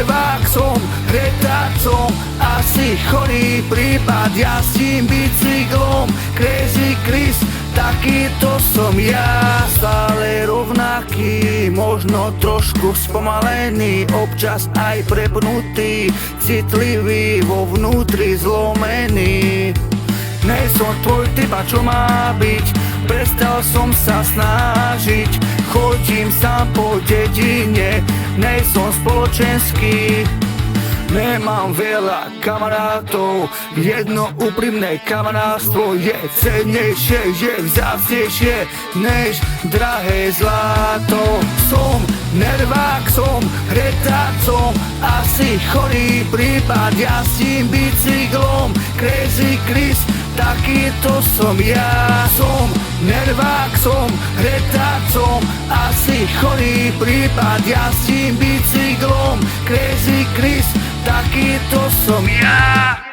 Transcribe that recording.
nervák som, retardcom, asi chorý prípad. Jazdím bicyklom, Crazy Chris, takýto som ja. Stále rovnaký, možno trošku spomalený, občas aj prepnutý, citlivý, vo vnútri zlomený. Nej som tvoj typ, a čo má byť? Prestal som sa snažiť, chodím sám po dedine, nej som spoločenský. Nemám veľa kamarátov, jedno úprimné kamarátstvo je cennejšie, je vzácnejšie než drahé zlato. Som nervák, som retardcom, asi chorý prípad. Jazdím bicyklom, Crazy Chris, takýto som ja. Som nervák, som retardcom, asi chorý prípad. Jazdím bicyklom, Crazy Chris, takýto som ja.